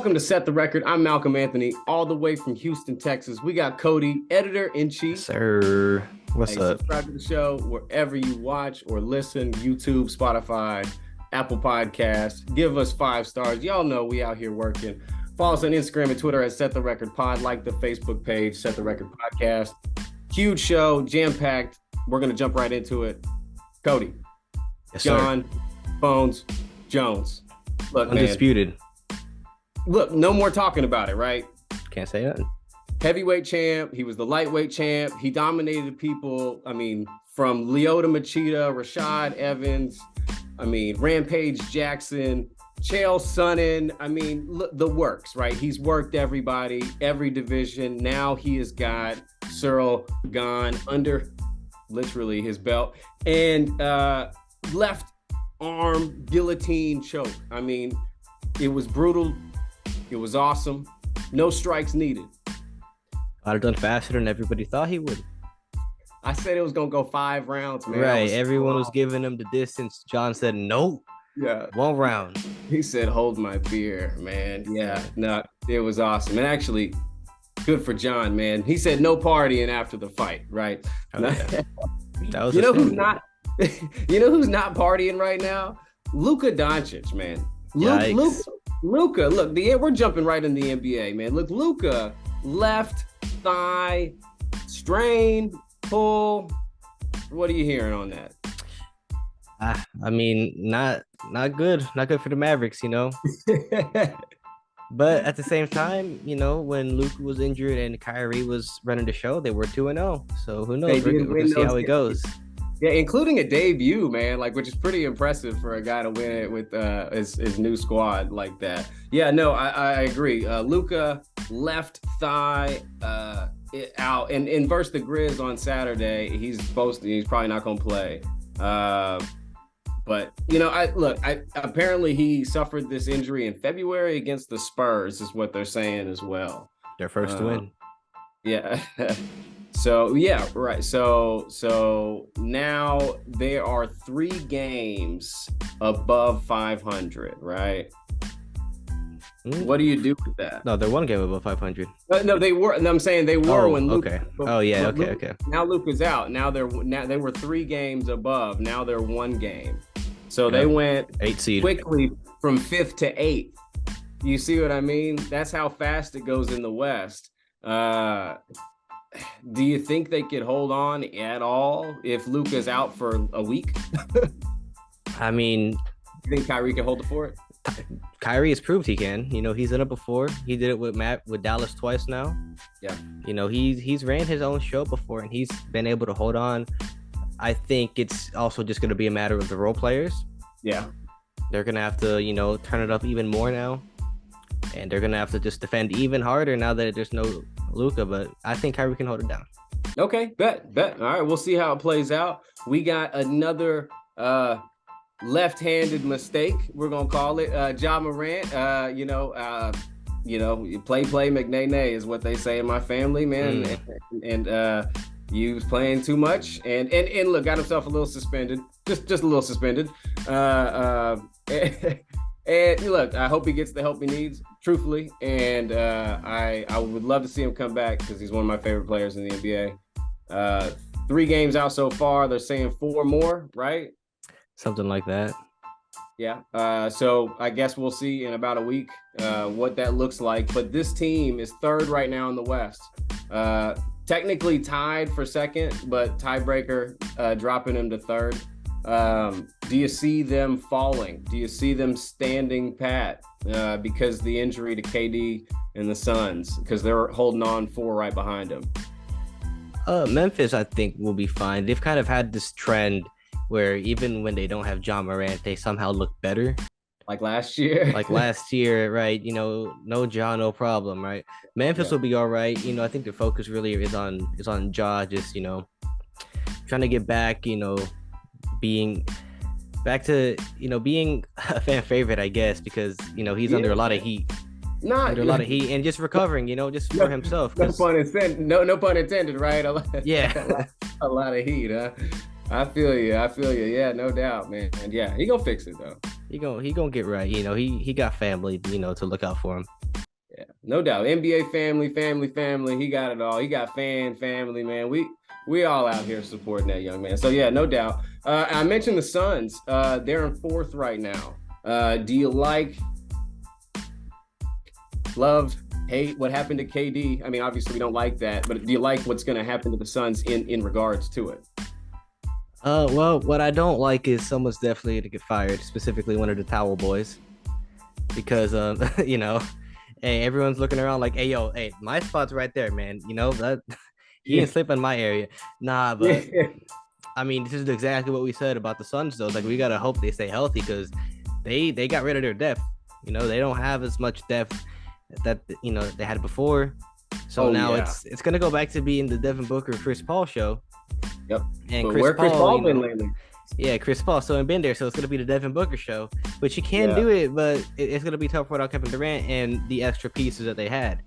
Welcome to Set the Record. I'm Malcolm Anthony, all the way from Houston, Texas. We got Cody, editor-in-chief. Sir, what's up? Subscribe to the show wherever you watch or listen, YouTube, Spotify, Apple Podcasts. Give us 5 stars. Y'all know we out here working. Follow us on Instagram and Twitter at Set the Record Pod. Like the Facebook page, Set the Record Podcast. Huge show, jam-packed. We're going to jump right into it. Cody. Yes, John Bones Jones. Look, undisputed. Man. Look, no more talking about it, right? Can't say that. Heavyweight champ. He was the lightweight champ. He dominated people. I mean, from Lyoto Machida, Rashad Evans. I mean, Rampage Jackson, Chael Sonnen. I mean, look, the works, right? He's worked everybody, every division. Now he has got Ciryl Gane under literally his belt and left arm guillotine choke. I mean, it was brutal. It was awesome. No strikes needed. I'd have done faster than everybody thought he would. I said it was going to go 5 rounds, man. Right. Everyone was giving him the distance. John said, no. Yeah. 1 round. He said, hold my beer, man. Yeah. No, it was awesome. And actually, good for John, man. He said no partying after the fight, right? Oh, yeah. That was you know who's not partying right now? Luka Doncic, man. Luka, look, we're jumping right in the NBA, man. Look, Luka, left thigh, strain, pull. What are you hearing on that? I mean, not good. Not good for the Mavericks, you know? But at the same time, you know, when Luka was injured and Kyrie was running the show, they were 2-0. So who knows? We're going to see how it goes. Yeah, including a debut, man, like, which is pretty impressive for a guy to win it with his new squad like that. Yeah, no, I agree. Luka left thigh out, and versus the Grizz on Saturday, he's probably not going to play. But you know, apparently he suffered this injury in February against the Spurs, is what they're saying as well. Their first win. Yeah. So yeah, right. So now there are 3 games above 500, right? What do you do with that? No, they're 1 game above 500. No, they were. I'm saying they were when Luke. Okay. Oh yeah. Okay. Now Luke is out. Now they were 3 games above. Now they're 1 game. So they went 8 seed quickly from 5th to 8th. You see what I mean? That's how fast it goes in the West. Do you think they could hold on at all if Luka's out for a week? I mean, you think Kyrie can hold the fort? Kyrie has proved he can. You know, he's done it before. He did it with Dallas twice now. Yeah. You know, he's ran his own show before and he's been able to hold on. I think it's also just going to be a matter of the role players. Yeah. They're going to have to, you know, turn it up even more now. And they're going to have to just defend even harder now that there's no Luka. But I think Kyrie can hold it down. Okay, bet. All right, we'll see how it plays out. We got another left-handed mistake, we're going to call it. Ja Morant, play McNay is what they say in my family, man. And he was playing too much and look, got himself a little suspended, just a little suspended. And look, I hope he gets the help he needs, truthfully. And I would love to see him come back because he's one of my favorite players in the NBA. 3 games out so far. They're saying 4 more, right? Something like that. Yeah. So I guess we'll see in about a week what that looks like. But this team is 3rd right now in the West. Technically tied for 2nd, but tiebreaker dropping him to 3rd. Do you see them falling? Do you see them standing pat because the injury to KD and the Suns, because they're holding on 4 right behind them? Memphis, I think, will be fine. They've kind of had this trend where even when they don't have Ja Morant, they somehow look better. Like last year? Right? You know, no Ja, no problem, right? Memphis will be all right. You know, I think the focus really is on Ja, just, you know, trying to get back, you know, being back to, you know, being a fan favorite, I guess, because, you know, he's under a lot of heat. Under a lot of heat and just recovering, you know, just for himself. No pun intended. No pun intended, right? Yeah. a lot of heat, huh? I feel you. Yeah, no doubt, man. And yeah, he gonna fix it though. He gonna get right. You know, he got family, you know, to look out for him. no doubt. NBA family. He got it all. He got family, man. We all out here supporting that young man. So yeah, no doubt. I mentioned the Suns. They're in fourth right now. Do you like, love, hate what happened to KD? I mean, obviously we don't like that, but do you like what's going to happen to the Suns in regards to it? Well, what I don't like is someone's definitely to get fired, specifically one of the Towel Boys, because you know, hey, everyone's looking around like, hey, yo, hey, my spot's right there, man. You know that he ain't sleep in my area, nah. But I mean, this is exactly what we said about the Suns, though. It's like we gotta hope they stay healthy because they got rid of their depth. You know, they don't have as much depth that you know they had before. So now it's gonna go back to being the Devin Booker Chris Paul show. Yep. And but where Chris Paul been lately? Yeah, Chris Paul. So been there. So it's gonna be the Devin Booker show, which you can do it, but it's gonna be tough without Kevin Durant and the extra pieces that they had.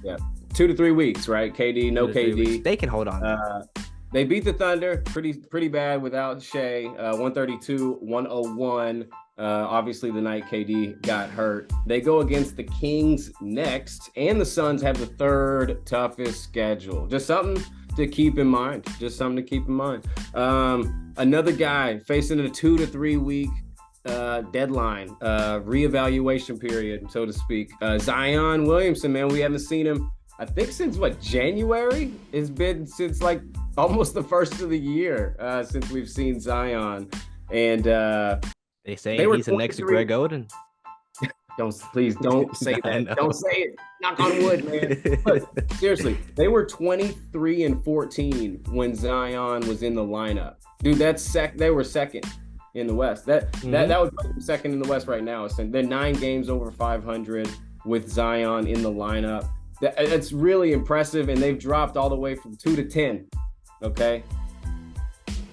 Yeah, 2 to 3 weeks, right? KD, no KD. They can hold on. They beat the Thunder pretty bad without Shea. 132-101. Obviously, the night KD got hurt. They go against the Kings next, and the Suns have the third toughest schedule. Just something to keep in mind. Another guy facing a 2 to 3 week deadline, reevaluation period, so to speak. Zion Williamson, man, we haven't seen him, I think, since January? It's been since like almost the first of the year since we've seen Zion. And they say he's the next Greg Oden. Please don't say that. Don't say it. Knock on wood, man. But seriously, they were 23-14 when Zion was in the lineup. Dude, they were second in the West. That would put them second in the West right now. So they're 9 games over 500 with Zion in the lineup. That's really impressive, and they've dropped all the way from 2 to 10. Okay.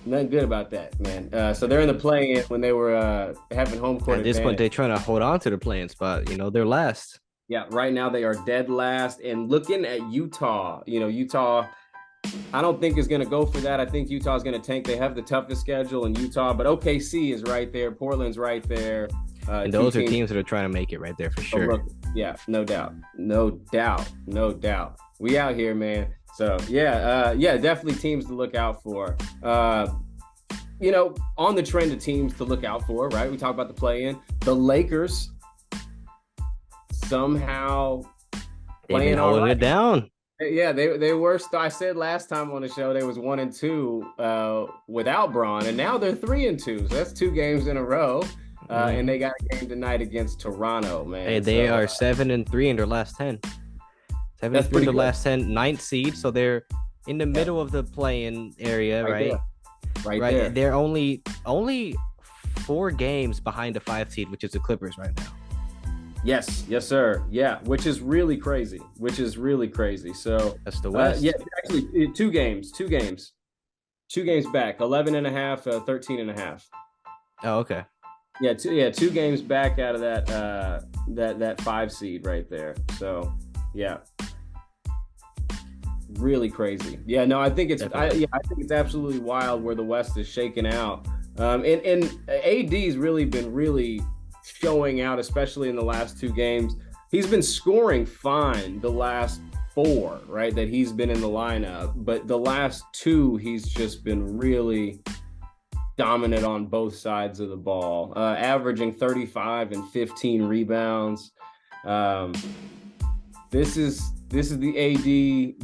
Nothing good about that, man. So they're in the play-in when they were having home court. At this point, they're trying to hold on to the play-in spot. You know, they're last. Yeah, right now they are dead last. And looking at Utah, Utah, I don't think is going to go for that. I think Utah is going to tank. They have the toughest schedule in Utah, but OKC is right there. Portland's right there. And those are teams that are trying to make it right there for sure. Yeah, no doubt. We out here, man. So definitely teams to look out for. On the trend of teams to look out for, right? We talk about the play-in. The Lakers somehow playing holding it down. Yeah, they were. I said last time on the show they was 1-2 without Bron, and now they're 3-2. So that's 2 games in a row. And they got a game tonight against Toronto, man. Hey, they are 7-3 in their last 10. 7-3 in their last 10, 9th seed. So they're in the middle of the play-in area, right? Right there. They're only 4 games behind the 5 seed, which is the Clippers right now. Yes, sir. Yeah, which is really crazy. So that's the West. Actually, 2 games. 2 games back. 11.5, 13.5. Oh, okay. Yeah, 2 games back out of that 5 seed right there. So, yeah, really crazy. Yeah, no, I think it's I think it's absolutely wild where the West is shaking out. And AD's really been showing out, especially in the last 2 games. He's been scoring fine the last 4, right? That he's been in the lineup, but the last 2 he's just been really dominant on both sides of the ball, averaging 35 and 15 rebounds. This is the AD.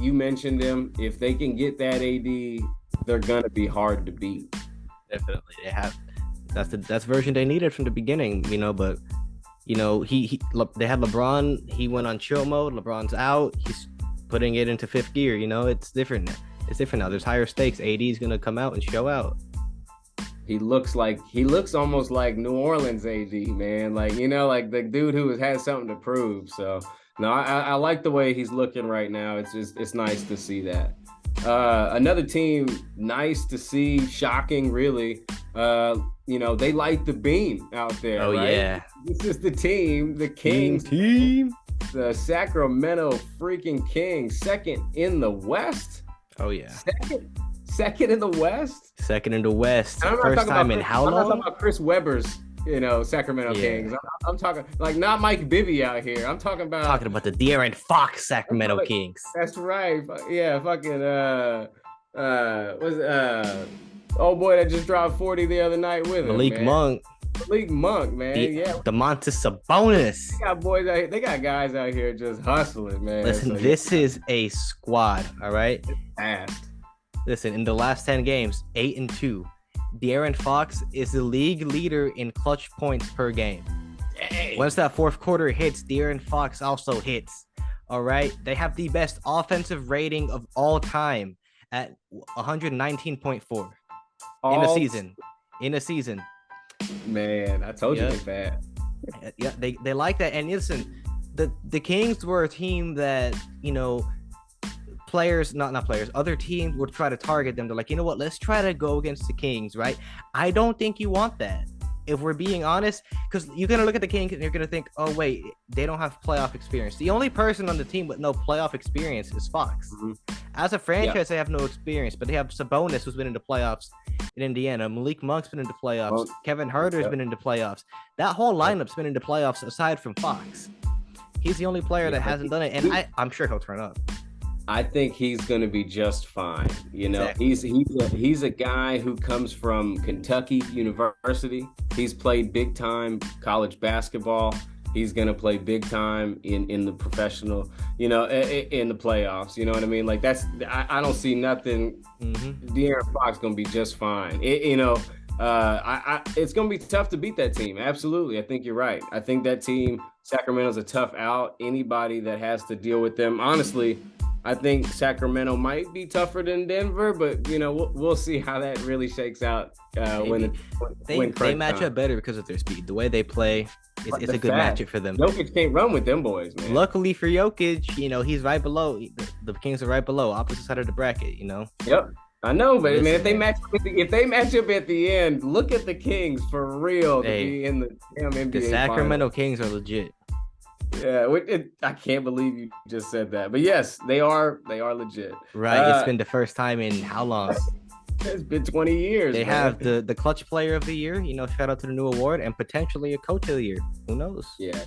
You mentioned him. If they can get that AD, they're gonna be hard to beat. Definitely, they have. That's the version they needed from the beginning, but they had LeBron. He went on chill mode. LeBron's out. He's putting it into 5th gear. It's different. It's different now. There's higher stakes. AD's gonna come out and show out. He looks almost like New Orleans AD, man. Like the dude who has something to prove. So no, I like the way he's looking right now. It's nice to see that. Another team, nice to see, shocking, really. They light the beam out there. Oh, right? Yeah. This is the team, the Kings team, the Sacramento freaking Kings, second in the West. Oh yeah. Second in the West. Second in the West. First time in how long? I'm not talking about Chris Webber's Sacramento Yeah. Kings. I'm talking like not Mike Bibby out here. I'm talking about Talking about the De'Aaron Fox Sacramento Kings. That's right. Yeah, fucking was old boy that just dropped 40 the other night with him, Malik man. Monk. Malik Monk, man. Yeah. Domantas Sabonis. They got boys out here. They got guys out here just hustling, man. Listen, this is a squad, all right? Fast. Listen, in the last 10 games, 8-2. De'Aaron Fox is the league leader in clutch points per game. Dang. Once that fourth quarter hits, De'Aaron Fox also hits. All right? They have the best offensive rating of all time at 119.4 in a season. Man, I told you they fast. Yeah, they like that. And listen, the Kings were a team that, other teams would try to target them. They're like, you know what, let's try to go against the Kings, right? I don't think you want that, if we're being honest, because you're going to look at the Kings and you're going to think, oh, wait, they don't have playoff experience. The only person on the team with no playoff experience is Fox. Mm-hmm. As a franchise, they have no experience, but they have Sabonis, who's been into playoffs in Indiana. Malik Monk's been into playoffs. Well, Kevin Huerter's been into playoffs. That whole lineup's been into playoffs aside from Fox. He's the only player that hasn't done it, and I'm sure he'll turn up. I think he's going to be just fine. Exactly. He's a guy who comes from Kentucky University. He's played big time college basketball. He's going to play big time in the professional, in the playoffs. You know what I mean? Like I don't see nothing. Mm-hmm. De'Aaron Fox going to be just fine. It's going to be tough to beat that team. Absolutely. I think you're right. I think that team, Sacramento's a tough out. Anybody that has to deal with them, honestly, I think Sacramento might be tougher than Denver, but we'll see how that really shakes out when they match up better because of their speed. The way they play, it's a good matchup for them. Jokic can't run with them boys, man. Luckily for Jokic, he's right below. The Kings are right below, opposite side of the bracket. Yep, I know, but man, if they match up at the end, look at the Kings for real to be in the damn NBA. The Sacramento Finals. Kings are legit. Yeah, I can't believe you just said that. But yes, they are legit. Right. It's been the first time in how long? It's been 20 years. They man. have the clutch player of the year, shout out to the new award, and potentially a coach of the year. Who knows? Yeah.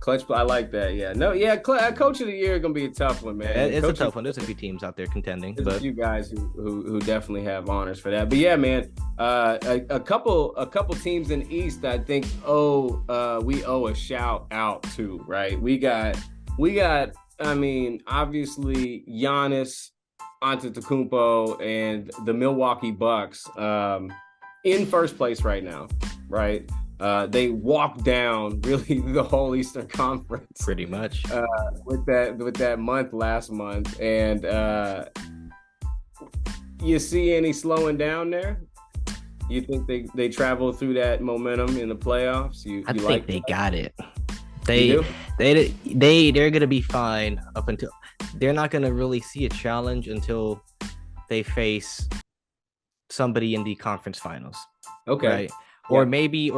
Clutch. I like that. Yeah. No. Yeah. Coach of the year gonna be a tough one, man. It's a tough one. There's a few teams out there contending, There's but a few guys who definitely have honors for that. But yeah, man. A couple teams in the East, I think. We owe a shout out to. Right. We got. I mean, obviously, Giannis Antetokounmpo and the Milwaukee Bucks in first place right now. Right. They walked down really the whole Eastern Conference pretty much with that month last month. And you see any slowing down there? You think they travel through that momentum in the playoffs? I think they got it. They're gonna be fine up until they're not gonna really see a challenge until they face somebody in the conference finals. Okay. Right? Or maybe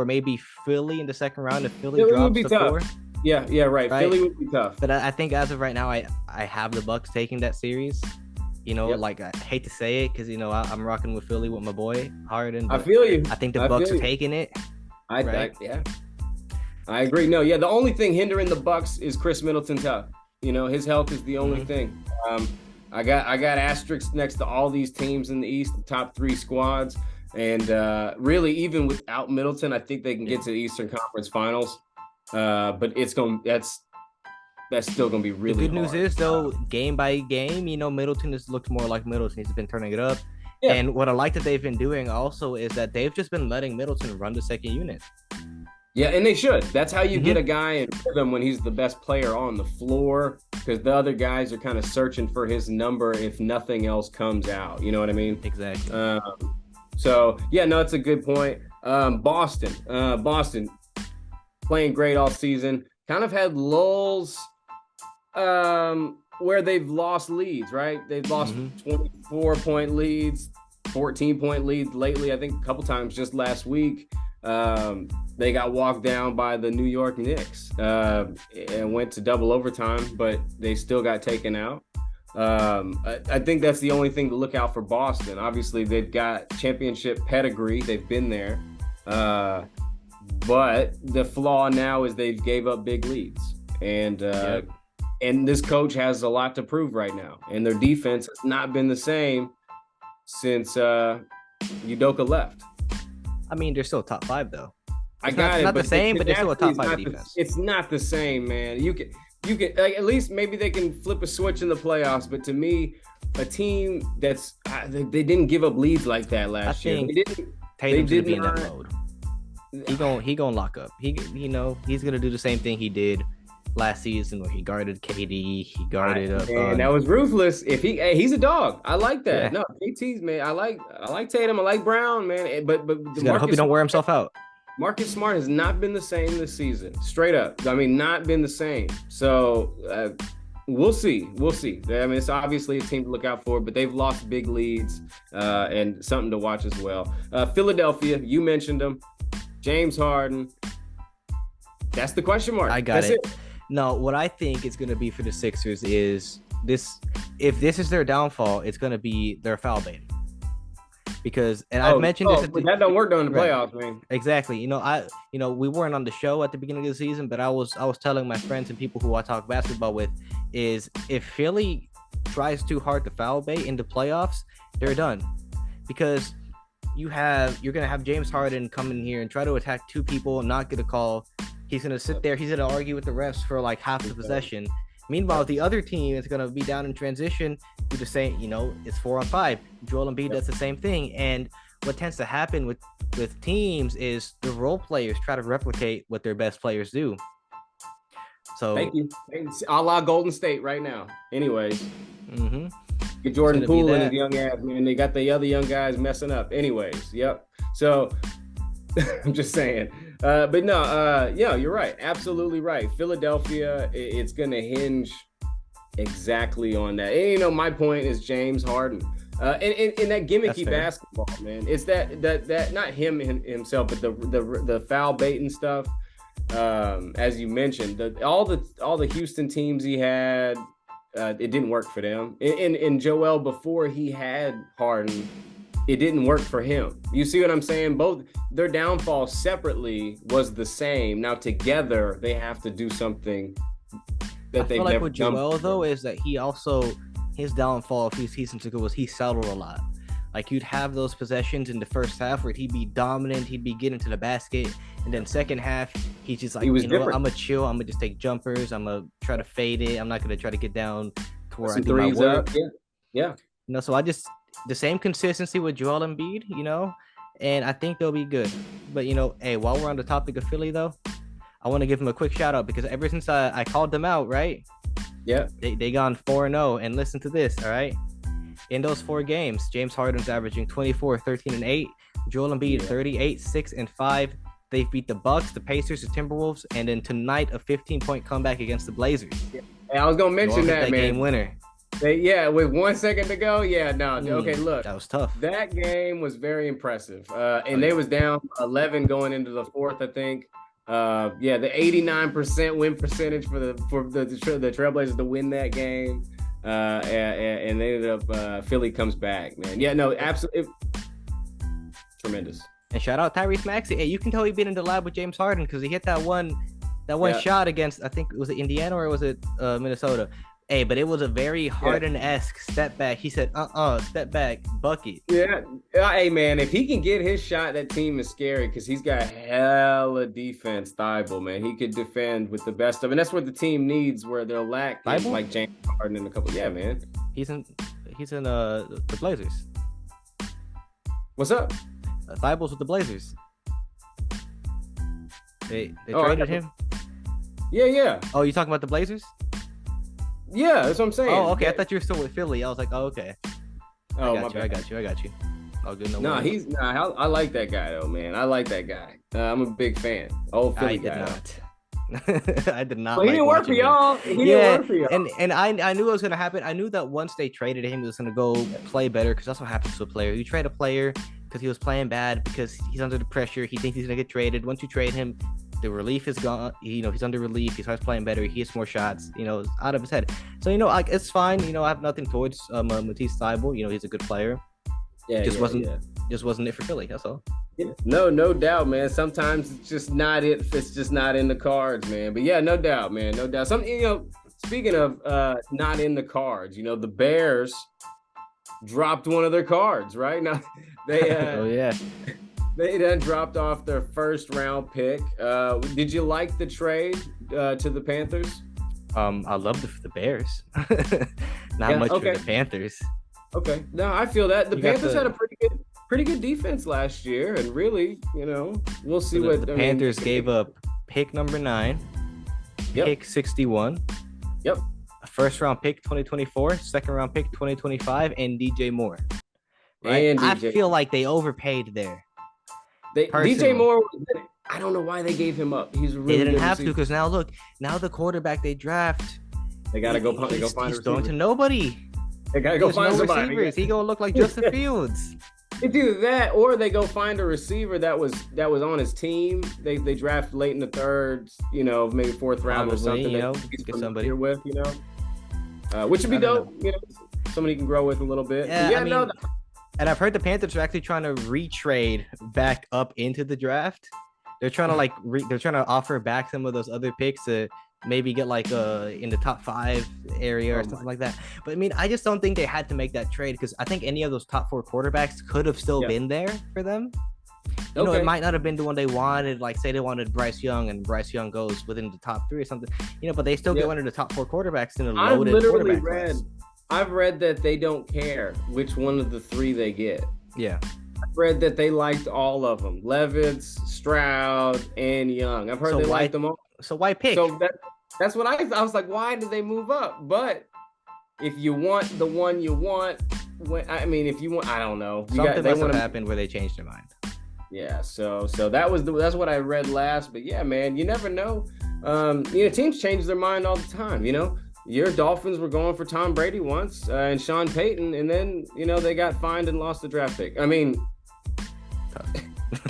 Philly in the second round if Philly drops would be to tough. 4. Yeah, right. Philly would be tough. But I think as of right now, I have the Bucks taking that series. Like I hate to say it because I'm rocking with Philly with my boy Harden. I feel you. I think the Bucks are taking it. I agree. No, yeah. The only thing hindering the Bucks is Chris Middleton's health. His health is the only thing. I got asterisks next to all these teams in the East, the top 3 squads. And really, even without Middleton, I think they can get to the Eastern Conference Finals. But that's still gonna be really. The good hard. news is though, game by game, Middleton has looked more like Middleton. He's been turning it up. Yeah. And what I like that they've been doing also is that they've just been letting Middleton run the second unit. Yeah, and they should. That's how you get a guy in rhythm when he's the best player on the floor, because the other guys are kind of searching for his number if nothing else comes out. You know what I mean? Exactly. So, yeah, no, it's a good point. Boston playing great all season. Kind of had lulls where they've lost leads, right? They've lost 24-point leads, 14-point leads lately, I think a couple times just last week. They got walked down by the New York Knicks and went to double overtime, but they still got taken out. I think that's the only thing to look out for Boston. Obviously, they've got championship pedigree. They've been there. But the flaw now is they gave up big leads, and this coach has a lot to prove right now, and their defense has not been the same since Udoka left. I mean, they're still top 5 though. I got it. Not the same, but they're still a top 5 defense. It's not the same, man. You can like, at least maybe they can flip a switch in the playoffs. But to me, a team that's they didn't give up leads like that last year. Tatum's gonna be in that mode. He gonna lock up. He's gonna do the same thing he did last season where he guarded KD. He guarded up. And that was ruthless. He's a dog. I like that. Yeah. No, KT's, man. I like Tatum. I like Brown, man. But I hope he don't wear himself out. Marcus Smart has not been the same this season. Straight up. I mean, not been the same. So we'll see. We'll see. I mean, it's obviously a team to look out for, but they've lost big leads and something to watch as well. Philadelphia, you mentioned them. James Harden. That's the question mark. I got it. No, what I think it's going to be for the Sixers is this. If this is their downfall, it's going to be their foul baiting. Because, and I've mentioned this. But that don't work during the playoffs, man. Exactly. We weren't on the show at the beginning of the season, but I was telling my friends and people who I talk basketball with is if Philly tries too hard to foul bait in the playoffs, they're done. Because you're gonna have James Harden come in here and try to attack 2 people and not get a call. He's gonna sit there. He's gonna argue with the refs for like half the possession. Meanwhile, the other team is gonna be down in transition. Do the same. It's 4-on-5. Joel Embiid does the same thing. And what tends to happen with teams is the role players try to replicate what their best players do. So thank you. A la Golden State right now. Anyways. Mm-hmm. Get Jordan Poole and his young ass, man. They got the other young guys messing up. Anyways, yep. So I'm just saying. But no, you're right. Absolutely right. Philadelphia, it's going to hinge exactly on that. And, my point is James Harden. And that gimmicky basketball, man. It's that not him himself, but the foul baiting stuff. As you mentioned, all the Houston teams he had, it didn't work for them. And Joel, before he had Harden, it didn't work for him. You see what I'm saying? Both their downfall separately was the same. Now together they have to do something that they've never done. I feel like with Joel though is that he also, his downfall a few seasons ago was he settled a lot. Like you'd have those possessions in the first half where he'd be dominant, he'd be getting to the basket, and then second half he's just like, I'm gonna chill, I'm gonna just take jumpers, I'm gonna try to fade it, I'm not gonna try to get down to where I do my work. Yeah. So I just the same consistency with Joel Embiid, and I think they'll be good. But hey, while we're on the topic of Philly though, I want to give them a quick shout out because ever since I called them out, right? Yeah. They gone 4-0, and listen to this, all right? In those 4 games, James Harden's averaging 24, 13, and 8. Joel Embiid 38, 6, and 5. They beat the Bucks, the Pacers, the Timberwolves, and then tonight a 15-point comeback against the Blazers. Yeah. Hey, I was gonna mention that, man. Game winner. With 1 second to go. Yeah, no. Okay, look. That was tough. That game was very impressive. And they was down 11 going into the 4th, I think. The 89% win percentage for the Trailblazers to win that game. And they ended up Philly comes back, man. Yeah, no, absolutely tremendous. And shout out Tyrese Maxey. Hey, you can tell he been in the lab with James Harden because he hit that one shot against, I think, was it Indiana or was it Minnesota? Hey, but it was a very Harden-esque step back. He said, step back, bucket. Yeah. Hey, man, if he can get his shot, that team is scary because he's got hella defense, Thibault, man. He could defend with the best of, and that's what the team needs where they'll lack like James Harden in a couple. Yeah, man. He's in the Blazers. What's up? Thibault's with the Blazers. They traded him? Yeah. Oh, you talking about the Blazers? Yeah, that's what I'm saying. Oh, okay. Yeah. I thought you were still with Philly. I was like, oh, okay. I got you. Oh, good. I like that guy though, man. I like that guy. I'm a big fan. Old Philly guy. I did not. Well, he didn't work for y'all. And I knew it was gonna happen. I knew that once they traded him, he was gonna go play better because that's what happens to a player. You trade a player because he was playing bad because he's under the pressure. He thinks he's gonna get traded. Once you trade him, the relief is gone. He's under relief. He starts playing better. He gets more shots. Out of his head. So it's fine. I have nothing towards Matisse Thybulle. He's a good player. Just wasn't it for Philly. That's all. No doubt, man. Sometimes it's just not it. It's just not in the cards, man. But yeah, no doubt, man. No doubt. Speaking of not in the cards, the Bears dropped one of their cards, right? Now they Oh yeah. they then dropped off their first round pick. Did you like the trade to the Panthers? I love the Bears. Not much okay. for the Panthers. Okay. No, I feel that the You got Panthers the- had a pretty good defense last year, and really, we'll see So what the Panthers gave up pick number 9, Yep. pick 61, Yep. a first round pick 2024, second round pick 2025, and DJ Moore. Right? And I DJ. feel like they overpaid there. DJ personally. Moore. I don't know why they gave him up. He's a really They didn't good have to receiver. because now the quarterback they draft, They gotta go. They go he's, find a he's going to receiver. nobody. They gotta go There's find no somebody. receivers. He gonna look like Justin Fields. It's either that or they go find a receiver that was on his team. They draft late in the third, maybe fourth round or Probably, something. get Get somebody. with, which would be I don't dope. Somebody you can grow with a little bit. Yeah, But I mean, and I've heard the Panthers are actually trying to retrade back up into the draft. They're trying to they're trying to offer back some of those other picks to maybe get like in the top 5 area or something like that. But I mean, I just don't think they had to make that trade because I think any of those top 4 quarterbacks could have still been there for them. It might not have been the one they wanted. Like, say they wanted Bryce Young, and Bryce Young goes within the top 3 or something. But they still get one of the top 4 quarterbacks in a loaded quarterback class. I've read that they don't care which one of the 3 they get. Yeah. I've read that they liked all of them: Levis, Stroud, and Young. I've heard So they why- liked them all. So why pick? So that's what I was like. Why did they move up? But if you want the one you want, if you want, I don't know. Something must have happened where they changed their mind. Yeah. So that's what I read last. But yeah, man, you never know. Teams change their mind all the time. Your Dolphins were going for Tom Brady once and Sean Payton, and then they got fined and lost the draft pick. I mean,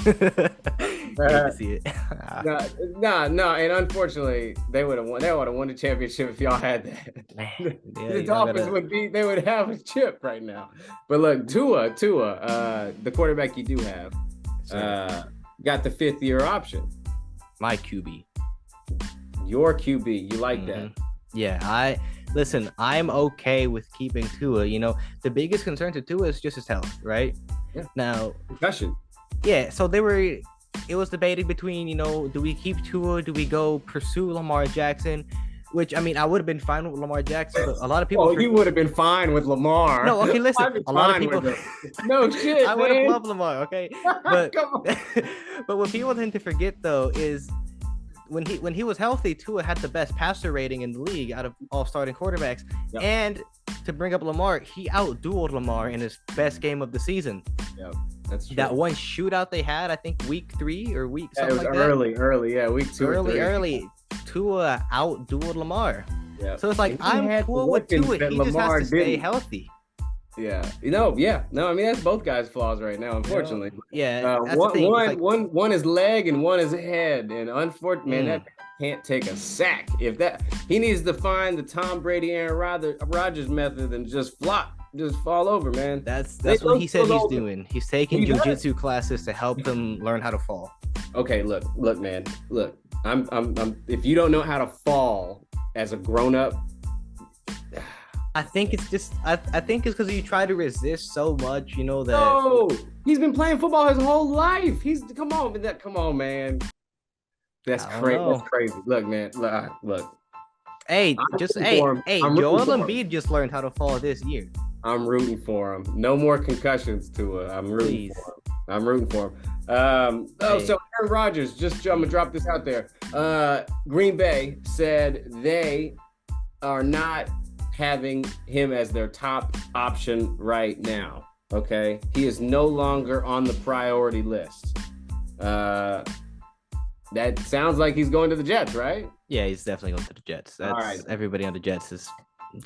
Hate to see it. no, and unfortunately, they would have won. They would have won the championship if y'all had that. Man, The Dolphins would have a chip right now. But look, Tua, the quarterback you do have, got the 5th-year option. My QB. Your QB, you like that? Yeah, I'm okay with keeping Tua. The biggest concern to Tua is just his health, right? Yeah. Now, Concussion. yeah, so it was debated between, do we keep Tua? Do we go pursue Lamar Jackson? Which, I mean, I would have been fine with Lamar Jackson, but a lot of people... Oh, you would have been fine with Lamar. No, okay, listen. I'd be A lot of fine people... with him. No shit, I would have man. loved Lamar, okay? But, Come on. but what people tend to forget, though, is when he was healthy, Tua had the best passer rating in the league out of all starting quarterbacks. Yep. And to bring up Lamar, he outdueled Lamar in his best game of the season. Yeah, that's true. That one shootout they had, I think week 3 or week Yeah, it something was like that. early, yeah, week 2 or 3. Early. Tua outdueled Lamar. Yeah. So it's like, And he I'm had cool with weapons Tua. that He just Lamar has to stay didn't. healthy. Yeah. No, I mean, that's both guys' flaws right now, unfortunately. Yeah, that's the thing. It's like, one is leg and one is head, and unfortunately, man, Mm. that can't take a sack. He needs to find the Tom Brady, Aaron Rodgers method and just fall over, man. that's They what he don't said he's go over. doing. He's taking He does. jujitsu classes to help them learn how to fall. Okay, look, man, look. I'm. If you don't know how to fall as a grown up, I think it's just I think it's because you try to resist so much, that no, he's been playing football his whole life. Come on, man. That's I don't crazy. know. That's crazy. Look, man. Look. Hey, I'm just rooting for him. I'm Joel rooting for him. Embiid just learned how to fall this year. I'm rooting for him. No more concussions to it. I'm rooting Please. for him. I'm rooting for him. Hey. So Aaron Rodgers, I'm gonna drop this out there. Green Bay said they are not having him as their top option right now. Okay, he is no longer on the priority list. That sounds like he's going to the Jets, right? Yeah, he's definitely going to the Jets. That's All right. everybody on the Jets is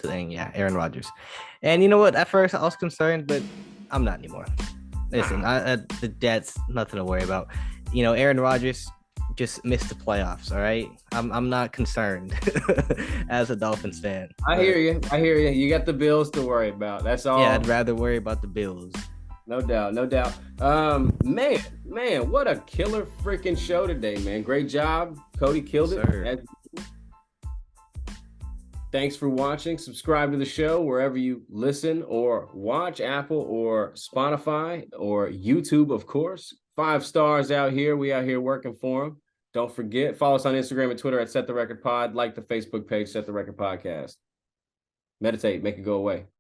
saying, yeah, Aaron Rodgers. And you know what? At first, I was concerned, but I'm not anymore. Listen, the Jets, nothing to worry about. Aaron Rodgers just missed the playoffs. All right, I'm not concerned as a Dolphins fan. I hear you. You got the Bills to worry about. That's all. Yeah, I'd rather worry about the Bills. No doubt, no doubt. Man, what a killer freaking show today, man. Great job. Cody killed it. Sir. Thanks for watching. Subscribe to the show wherever you listen or watch, Apple or Spotify or YouTube, of course. 5 stars out here. We out here working for them. Don't forget, follow us on Instagram and Twitter at Set the Record Pod. Like the Facebook page, Set the Record Podcast. Meditate, make it go away.